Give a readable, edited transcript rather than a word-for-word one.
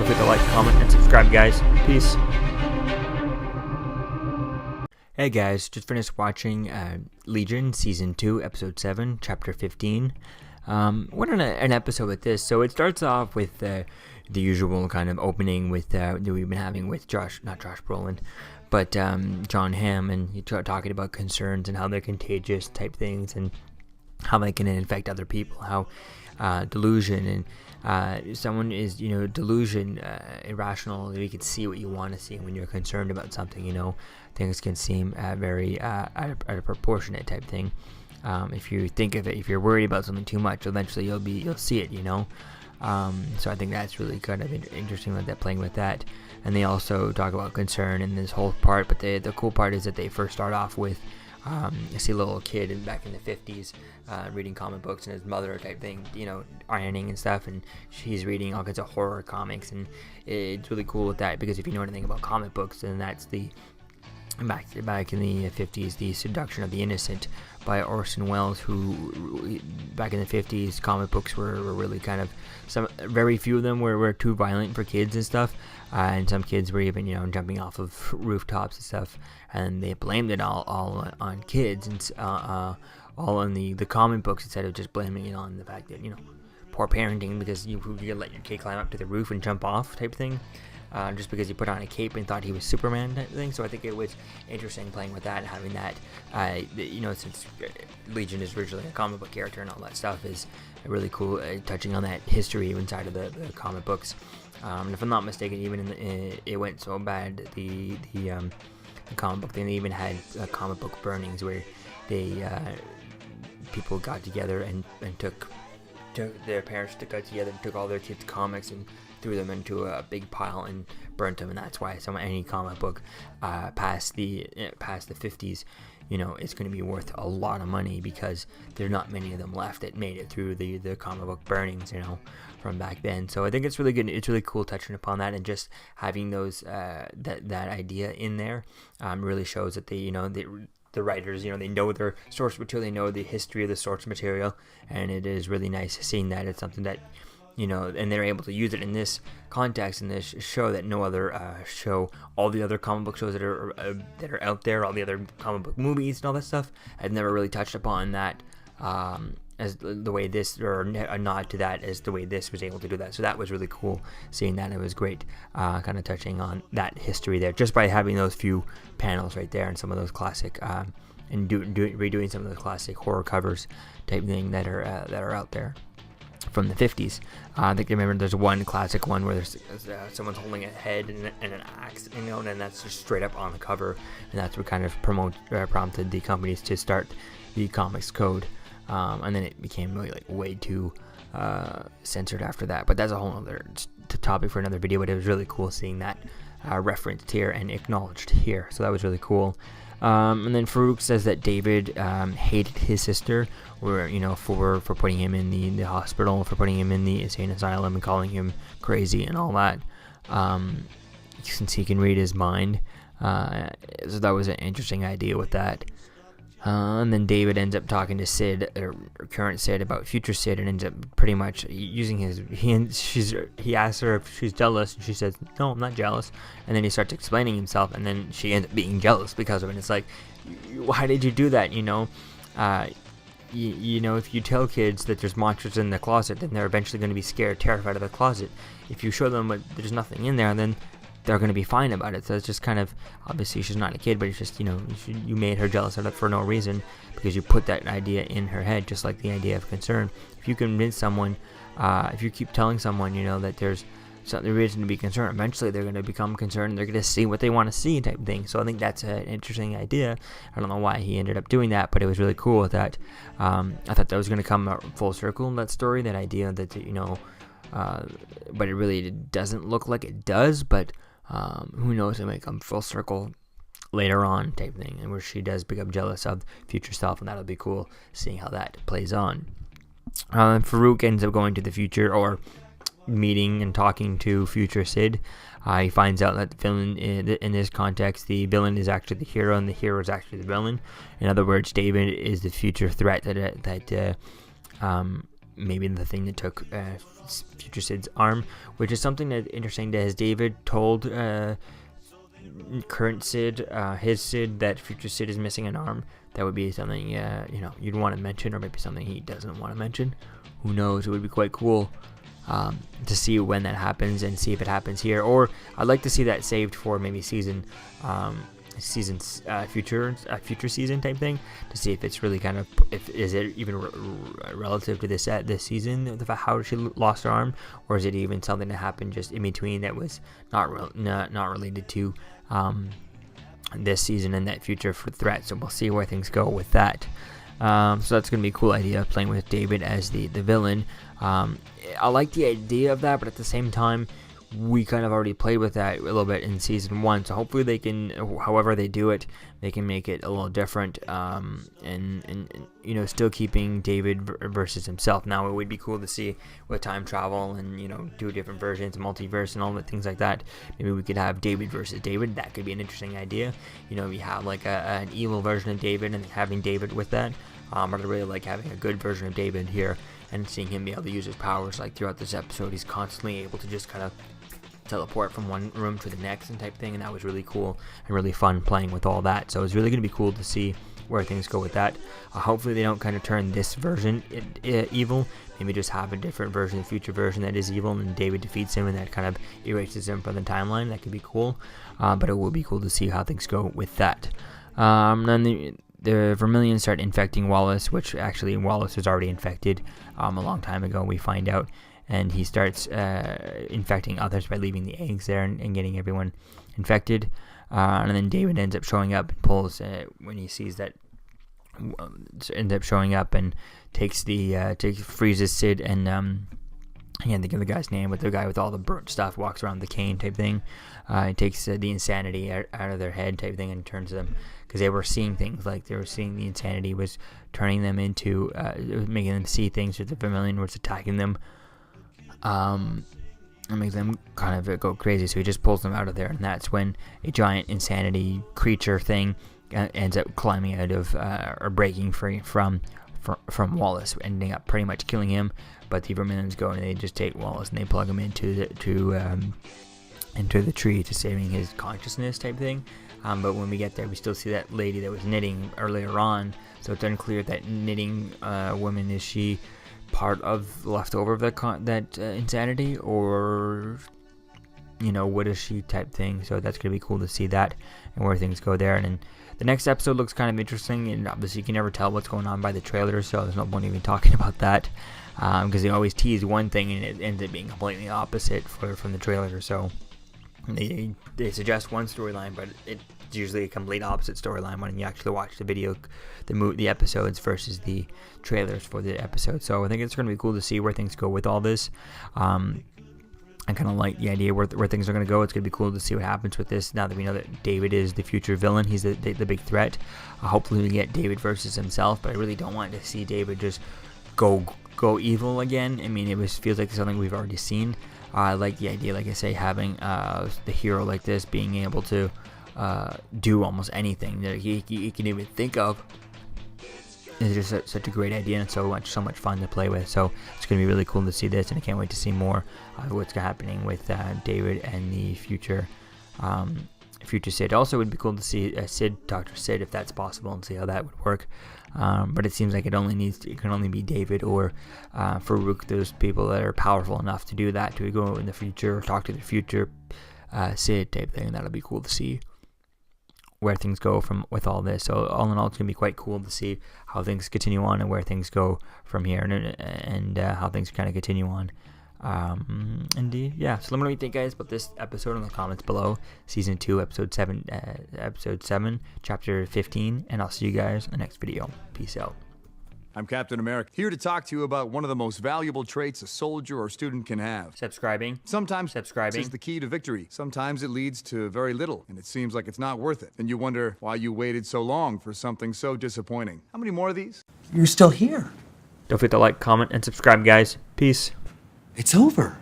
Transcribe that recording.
Don't forget to like, comment, and subscribe, guys. Peace. Hey guys, just finished watching Legion Season 2, Episode 7, Chapter 15. What an episode with this. So it starts off with the usual kind of opening with that we've been having with not Josh Brolin, but John Hamm, and you talking about concerns and how they're contagious type things and how they can infect other people, how delusion and someone is, delusion, irrational. You can see what you want to see when you're concerned about something, things can seem very out of proportionate type thing. If you think of it, if you're worried about something too much, eventually you'll see it, So I think that's really kind of interesting with that, playing with that. And they also talk about concern in this whole part, but the cool part is that they first start off with you see a little kid back in the 50s reading comic books, and his mother type thing, ironing and stuff, and she's reading all kinds of horror comics, and it's really cool with that, because if you know anything about comic books, then that's the back in the 50s, the Seduction of the Innocent by Orson Welles, who back in the 50s comic books were really kind of, very few of them were too violent for kids and stuff, and some kids were even jumping off of rooftops and stuff, and they blamed it all on kids, and all on the comic books, instead of just blaming it on the fact that poor parenting, because you let your kid climb up to the roof and jump off type thing. Just because he put on a cape and thought he was Superman type thing. So I think it was interesting playing with that, and having that, since Legion is originally a comic book character and all that stuff, is really cool, touching on that history inside of the comic books. And if I'm not mistaken, even it went so bad, the comic book thing, they even had comic book burnings where they people got together and took their parents got together and took all their kids' comics and threw them into a big pile and burnt them, and that's why any comic book past the 50s, it's going to be worth a lot of money, because there's not many of them left that made it through the comic book burnings, from back then. So I think it's really good. It's really cool touching upon that, and just having those that idea in there really shows that the writers, they know their source material, they know the history of the source material, and it is really nice seeing that it's something that, and they're able to use it in this context, in this show, that no other show, all the other comic book shows that are out there, all the other comic book movies and all that stuff, have never really touched upon that as the way this, or a nod to that as the way this was able to do that. So that was really cool seeing that. It was great, kind of touching on that history there, just by having those few panels right there, and some of those classic, and redoing some of those classic horror covers type thing that are out there from the 50s. I think I remember there's one classic one where there's someone's holding a head and an axe, and that's just straight up on the cover, and that's what kind of prompted the companies to start the Comics Code, and then it became really way too censored after that. But that's a whole other topic for another video. But it was really cool seeing that referenced here and acknowledged here, so that was really cool. And then Farouk says that David hated his sister, for putting him in the hospital, for putting him in the insane asylum, and calling him crazy and all that, since he can read his mind. So that was an interesting idea with that. And then David ends up talking to Sid, or current Sid, about future Sid, and ends up pretty much using he asks her if she's jealous, and she says, no, I'm not jealous. And then he starts explaining himself, and then she ends up being jealous because of it. And it's like, why did you do that? If you tell kids that there's monsters in the closet, then they're eventually going to be scared, terrified of the closet. If you show them there's nothing in there, then they're going to be fine about it. So it's just kind of, obviously she's not a kid, but it's just, you made her jealous of it for no reason, because you put that idea in her head, just like the idea of concern. If you convince someone, if you keep telling someone, that there's some reason to be concerned, eventually they're going to become concerned, they're going to see what they want to see type thing. So I think that's an interesting idea. I don't know why he ended up doing that, but it was really cool that I thought that was going to come full circle in that story, that idea that, but it really doesn't look like it does, but who knows, it might come full circle later on type thing, and where she does become jealous of future self, and that'll be cool seeing how that plays on. Farouk ends up going to the future, or meeting and talking to future Sid. He finds out that the villain, in this context, the villain is actually the hero, and the hero is actually the villain. In other words, David is the future threat that maybe the thing that took Future Sid's arm, which is something that interesting that has David told current Sid, his Sid, that Future Sid is missing an arm. That would be something you'd want to mention, or maybe something he doesn't want to mention. Who knows? It would be quite cool to see when that happens and see if it happens here. Or I'd like to see that saved for maybe future season type thing, to see if it's really kind of, is it even relative to this season, how she lost her arm, or is it even something that happened just in between that was not related to this season and that future for threat. So we'll see where things go with that. So that's going to be a cool idea, playing with David as the villain. I like the idea of that, but at the same time, we kind of already played with that a little bit in season 1, so hopefully they can, however they do it, they can make it a little different, and still keeping David versus himself. Now, it would be cool to see with time travel and, do different versions, multiverse and all the things like that. Maybe we could have David versus David. That could be an interesting idea. We have like an evil version of David and having David with that. But I really like having a good version of David here and seeing him be able to use his powers. Like throughout this episode, he's constantly able to just kind of teleport from one room to the next and type thing, and that was really cool and really fun playing with all that. So it's really going to be cool to see where things go with that. Hopefully they don't kind of turn this version evil. Maybe just have a different version, a future version that is evil, and David defeats him and that kind of erases him from the timeline. That could be cool, but it will be cool to see how things go with that. Then the Vermilions start infecting Wallace, which actually Wallace was already infected a long time ago, we find out. And he starts infecting others by leaving the eggs there and getting everyone infected. And then David ends up showing up and pulls, when he sees that, ends up showing up and freezes Sid and, I can't think of the guy's name, but the guy with all the burnt stuff walks around the cane type thing. He takes the insanity out of their head type thing and turns them, because they were seeing things, like they were seeing the insanity was turning them into, making them see things that the Vermilion was attacking them. And makes them kind of go crazy, so he just pulls them out of there, and that's when a giant insanity creature thing ends up climbing out of, or breaking free from Wallace, ending up pretty much killing him. But the Vermilions go and they just take Wallace and they plug him into the tree to saving his consciousness type thing. But when we get there, we still see that lady that was knitting earlier on, so it's unclear if that knitting woman, is she part of leftover of that insanity, or what is she type thing. So that's gonna be cool to see that and where things go there. And then the next episode looks kind of interesting, and obviously you can never tell what's going on by the trailer, so there's no point even talking about that, because they always tease one thing and it ends up being completely opposite from the trailer. So they suggest one storyline, but it's usually a complete opposite storyline when you actually watch the video, the episodes versus the trailers for the episode. So I think it's going to be cool to see where things go with all this. I kind of like the idea where things are going to go. It's going to be cool to see what happens with this now that we know that David is the future villain. He's the big threat. Hopefully we get David versus himself, but I really don't want to see David just go evil again. I mean, feels like something we've already seen. I like the idea, like I say, having the hero like this being able to do almost anything that he can even think of. It's just such a great idea, and so much fun to play with. So it's going to be really cool to see this, and I can't wait to see more of what's happening with David and the future Sid. Also, it would be cool to see Dr. Sid, if that's possible, and see how that would work. But it seems like it can only be David or Farouk, those people that are powerful enough to do that, to go in the future or talk to the future Sid type thing. That'll be cool to see where things go with all this. So all in all, it's gonna be quite cool to see how things continue on and where things go from here, and how things kind of continue on. Yeah, so let me know what you think, guys, about this episode in the comments below. Season 2, episode 7, chapter 15, and I'll see you guys in the next video. Peace out. I'm Captain America, here to talk to you about one of the most valuable traits a soldier or student can have. Subscribing. Sometimes subscribing is the key to victory. Sometimes it leads to very little, and it seems like it's not worth it. And you wonder why you waited so long for something so disappointing. How many more of these? You're still here. Don't forget to like, comment, and subscribe, guys. Peace. It's over.